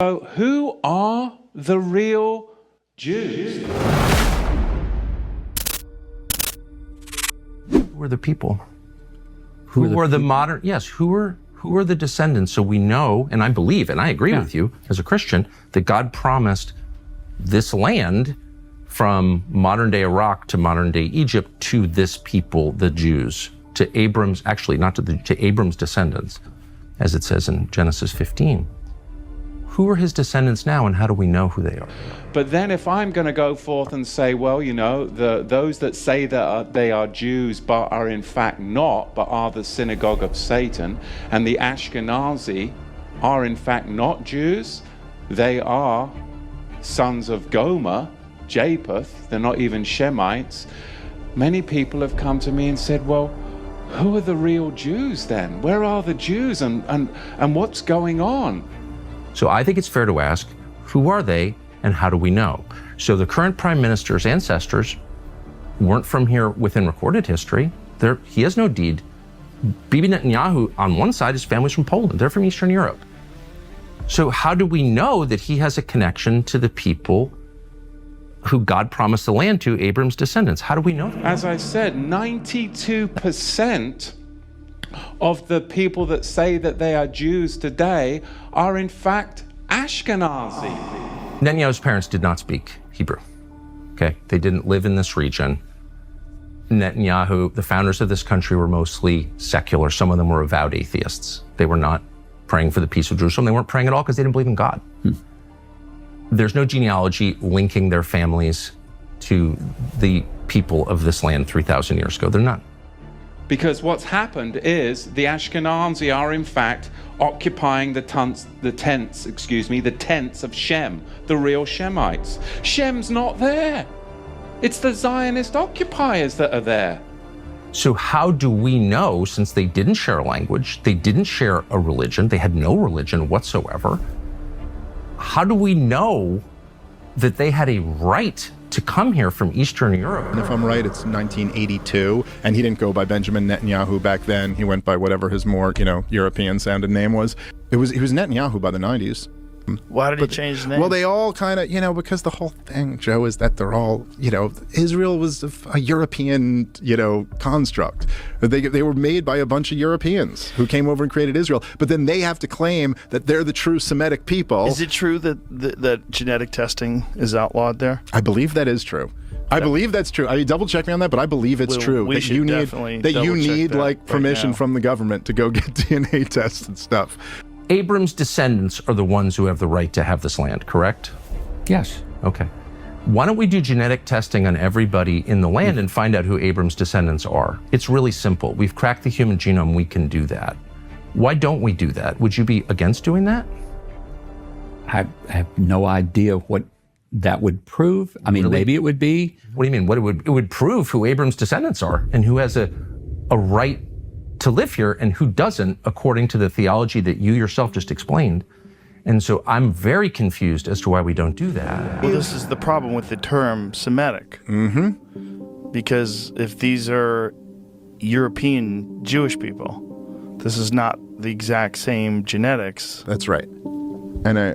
So who are the real Jews? Who are the people? Who are the modern, yes, who are the descendants? So we know, and I believe, and I agree with you as a Christian, that God promised this land from modern day Iraq to modern day Egypt to this people, the Jews, to Abram's, actually not to Abram's descendants, as it says in Genesis 15. Who are his descendants now, and how do we know who they are? But then if I'm going to go forth and say, well, you know, those that say that they are Jews but are in fact not, but are the synagogue of Satan, and the Ashkenazi are in fact not Jews, they are sons of Gomer, Japheth, they're not even Shemites. Many people have come to me and said, well, who are the real Jews then? Where are the Jews, and what's going on? So I think it's fair to ask, who are they and how do we know? So the current prime minister's ancestors weren't from here within recorded history. He has no deed. Bibi Netanyahu, on one side, his family's from Poland. They're from Eastern Europe. So how do we know that he has a connection to the people who God promised the land to, Abram's descendants? How do we know that? As I said, 92% of the people that say that they are Jews today are in fact Ashkenazi. Netanyahu's parents did not speak Hebrew. Okay, they didn't live in this region. Netanyahu, the founders of this country, were mostly secular. Some of them were avowed atheists. They were not praying for the peace of Jerusalem. They weren't praying at all because they didn't believe in God. There's no genealogy linking their families to the people of this land 3,000 years ago. They're not. Because what's happened is the Ashkenazi are in fact occupying the tents of Shem, the real Shemites. Shem's not there. It's the Zionist occupiers that are there. So how do we know, since they didn't share a language, they didn't share a religion, they had no religion whatsoever, how do we know that they had a right to come here from Eastern Europe? And if I'm right, it's 1982, and he didn't go by Benjamin Netanyahu back then. He went by whatever his more, European-sounded name was. He was Netanyahu by the 90s. Why did he change his name? Well, they all kind of, because the whole thing, Joe, is that they're all, Israel was a European, construct. They were made by a bunch of Europeans who came over and created Israel. But then they have to claim that they're the true Semitic people. Is it true that genetic testing is outlawed there? I believe that is true. I believe that's true. I mean, double check me on that, but I believe it's true. We should definitely double check that permission right now from the government to go get DNA tests and stuff. Abram's descendants are the ones who have the right to have this land, correct? Yes. Okay. Why don't we do genetic testing on everybody in the land and find out who Abram's descendants are? It's really simple. We've cracked the human genome. We can do that. Why don't we do that? Would you be against doing that? I have no idea what that would prove. I mean, maybe it would be. What do you mean? It would prove who Abram's descendants are and who has a right to live here and who doesn't, according to the theology that you yourself just explained. And so I'm very confused as to why we don't do that. Well, this is the problem with the term Semitic. Because if these are European Jewish people, this is not the exact same genetics. That's right. And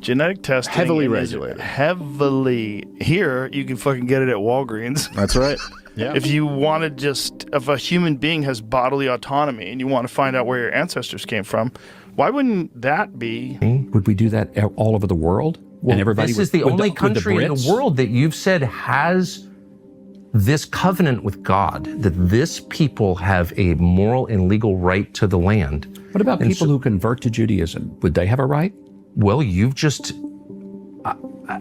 genetic testing heavily is regulated. Heavily. Here, you can fucking get it at Walgreens. That's right. Yeah. If you want to if a human being has bodily autonomy and you want to find out where your ancestors came from, why wouldn't that be? Would we do that all over the world? Well, and everybody this is the only country in the world that you've said has this covenant with God, that this people have a moral and legal right to the land. What about people who convert to Judaism? Would they have a right? Well, you've just said. I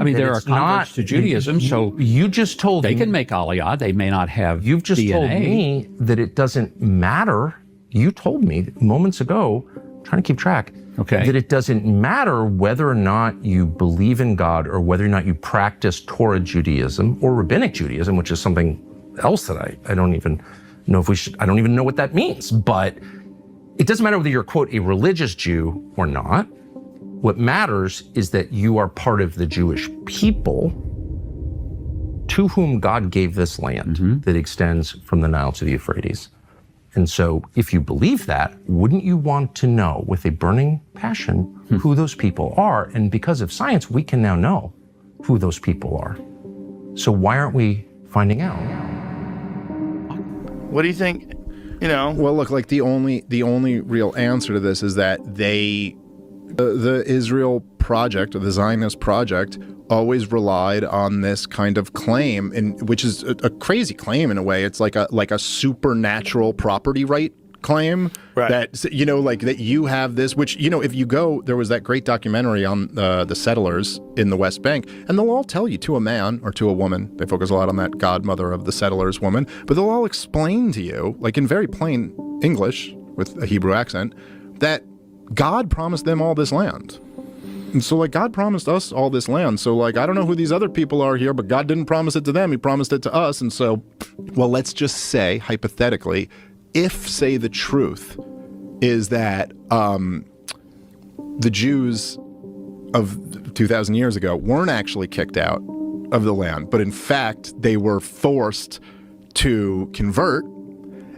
mean, that there are it's not converts to Judaism, so you just told they me can make Aliyah. They may not have. You've just DNA. told me that it doesn't matter. You told me moments ago, trying to keep track, that it doesn't matter whether or not you believe in God or whether or not you practice Torah Judaism or Rabbinic Judaism, which is something else that I don't even know if we should. I don't even know what that means. But it doesn't matter whether you're, quote, a religious Jew or not. What matters is that you are part of the Jewish people to whom God gave this land that extends from the Nile to the Euphrates. And so if you believe that, wouldn't you want to know with a burning passion who those people are? And because of science, we can now know who those people are. So why aren't we finding out? What do you think? Well, look, like the only real answer to this is that the Israel project, or the Zionist project, always relied on this kind of claim, which is a crazy claim in a way. It's like a supernatural property right claim, right? That that you have this. Which if you go, there was that great documentary on the settlers in the West Bank, and they'll all tell you to a man or to a woman. They focus a lot on that godmother of the settlers woman, but they'll all explain to you, like in very plain English with a Hebrew accent, that God promised them all this land. And so, like, God promised us all this land. So, like, I don't know who these other people are here, but God didn't promise it to them. He promised it to us. And so, well, let's just say, hypothetically, if, say, the truth is that the Jews of 2,000 years ago weren't actually kicked out of the land, but in fact, they were forced to convert,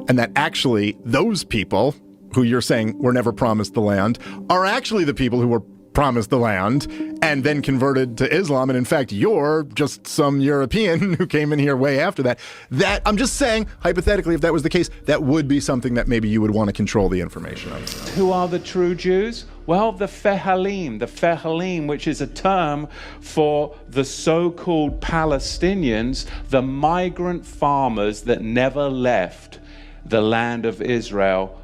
and that actually those people who you're saying were never promised the land are actually the people who were promised the land and then converted to Islam, and in fact you're just some European who came in here way after that. That, I'm just saying, hypothetically, if that was the case, that would be something that maybe you would want to control the information of. Who are the true Jews? Well, the Fehalim, which is a term for the so-called Palestinians, the migrant farmers that never left the land of Israel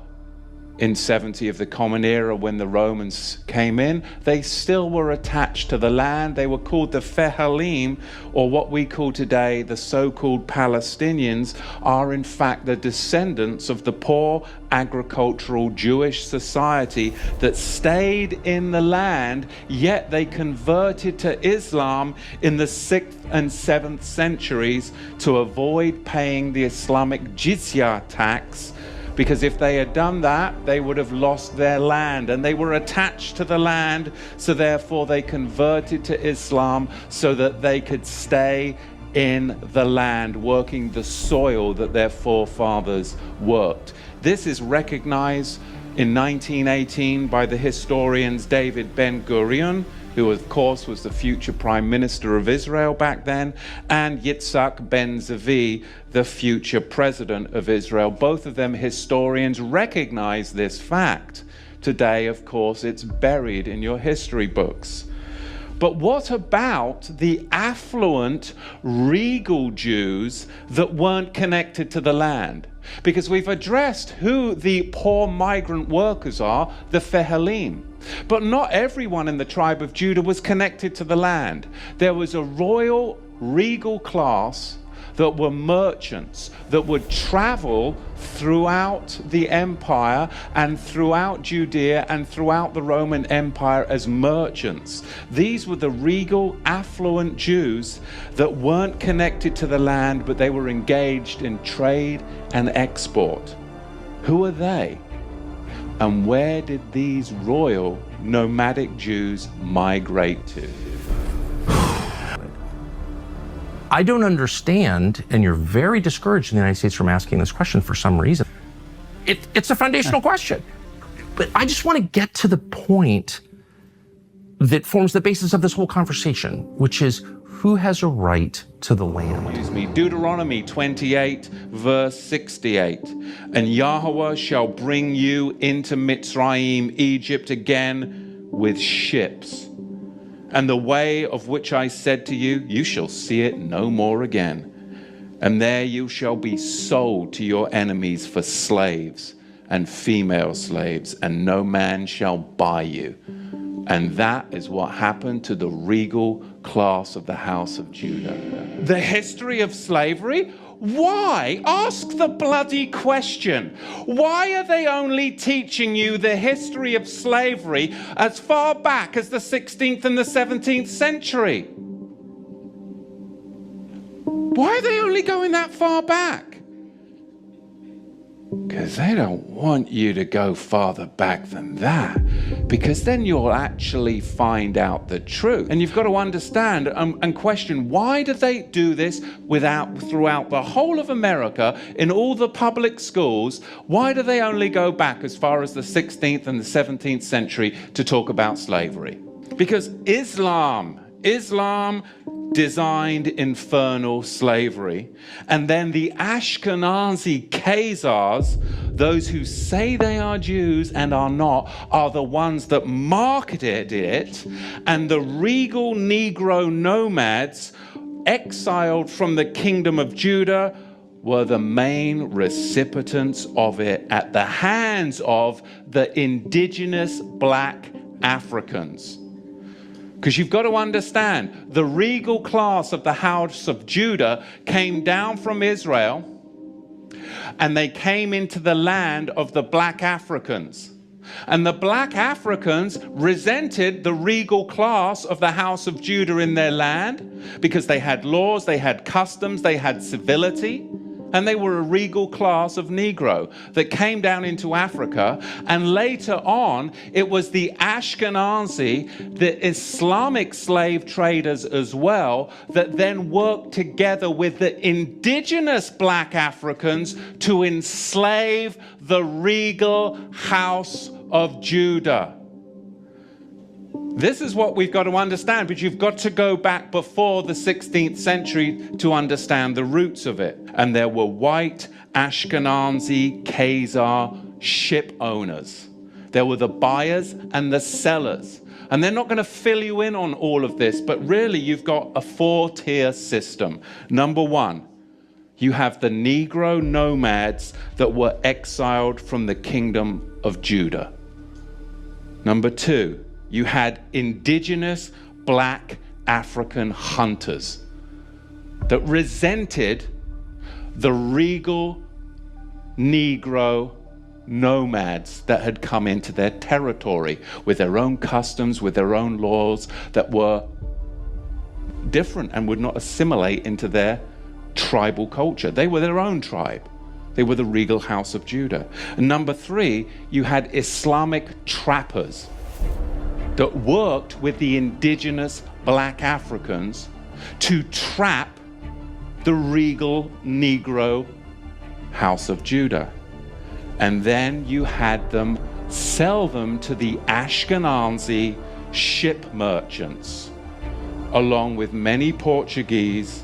in 70 of the Common Era when the Romans came in. They still were attached to the land. They were called the Fehalim, or what we call today the so-called Palestinians, are in fact the descendants of the poor agricultural Jewish society that stayed in the land, yet they converted to Islam in the 6th and 7th centuries to avoid paying the Islamic jizya tax, because if they had done that, they would have lost their land, and they were attached to the land, so therefore they converted to Islam so that they could stay in the land, working the soil that their forefathers worked. This is recognized in 1918 by the historians David Ben-Gurion, who of course was the future Prime Minister of Israel back then, and Yitzhak Ben-Zvi, the future President of Israel. Both of them historians recognize this fact. Today, of course, it's buried in your history books. But what about the affluent, regal Jews that weren't connected to the land? Because we've addressed who the poor migrant workers are, the Fehalim. But not everyone in the tribe of Judah was connected to the land. There was a royal, regal class that were merchants that would travel throughout the empire and throughout Judea and throughout the Roman Empire as merchants. These were the regal, affluent Jews that weren't connected to the land, but they were engaged in trade and export. Who are they? And where did these royal nomadic Jews migrate to? I don't understand, and you're very discouraged in the United States from asking this question for some reason. It's a foundational question. But I just want to get to the point that forms the basis of this whole conversation, which is who has a right to the land? Deuteronomy 28, verse 68. And Yahweh shall bring you into Mitzrayim, Egypt again with ships. And the way of which I said to you, you shall see it no more again. And there you shall be sold to your enemies for slaves and female slaves, and no man shall buy you. And that is what happened to the regal class of the house of Judah. The history of slavery? Why? Ask the bloody question. Why are they only teaching you the history of slavery as far back as the 16th and the 17th century? Why are they only going that far back? Because they don't want you to go farther back than that, because then you'll actually find out the truth. And you've got to understand and question, why do they do this throughout the whole of America, in all the public schools? Why do they only go back as far as the 16th and the 17th century to talk about slavery? Because Islam designed infernal slavery. And then the Ashkenazi Khazars, those who say they are Jews and are not, are the ones that marketed it. And the regal Negro nomads, exiled from the kingdom of Judah, were the main recipients of it at the hands of the indigenous black Africans. Because you've got to understand, the regal class of the house of Judah came down from Israel, and they came into the land of the black Africans. And the black Africans resented the regal class of the house of Judah in their land, because they had laws, they had customs, they had civility. And they were a regal class of Negro that came down into Africa. And later on, it was the Ashkenazi, the Islamic slave traders as well, that then worked together with the indigenous black Africans to enslave the regal house of Judah. This is what we've got to understand, but you've got to go back before the 16th century to understand the roots of it. And there were white Ashkenazi Khazar ship owners. There were the buyers and the sellers. And they're not going to fill you in on all of this, but really you've got a 4-tier system. Number one, you have the Negro nomads that were exiled from the kingdom of Judah. Number two, you had indigenous black African hunters that resented the regal Negro nomads that had come into their territory with their own customs, with their own laws that were different and would not assimilate into their tribal culture. They were their own tribe. They were the regal house of Judah. And number three, you had Islamic trappers that worked with the indigenous black Africans to trap the regal Negro house of Judah. And then you had them sell them to the Ashkenazi ship merchants, along with many Portuguese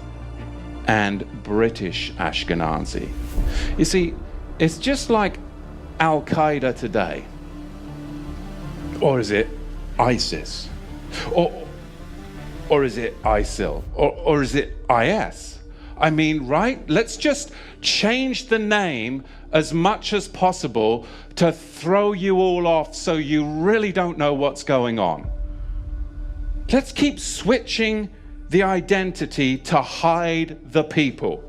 and British Ashkenazi. You see, it's just like Al-Qaeda today. Or is it ISIS? Or is it ISIL? Or is it IS? I mean, right? Let's just change the name as much as possible to throw you all off so you really don't know what's going on. Let's keep switching the identity to hide the people.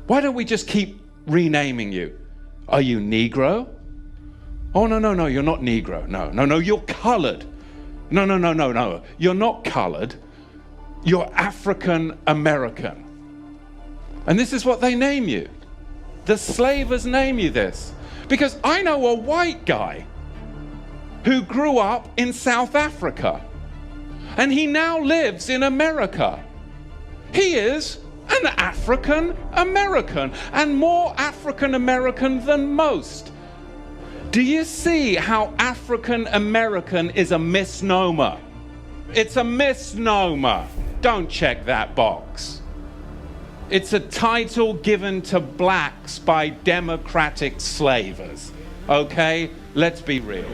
Why don't we just keep renaming you? Are you Negro? Oh, no, you're not Negro. No, you're colored. No, you're not colored. You're African American. And this is what they name you. The slavers name you this. Because I know a white guy who grew up in South Africa, and he now lives in America. He is an African American, and more African American than most. Do you see how African American is a misnomer? It's a misnomer. Don't check that box. It's a title given to blacks by democratic slavers. Okay? Let's be real.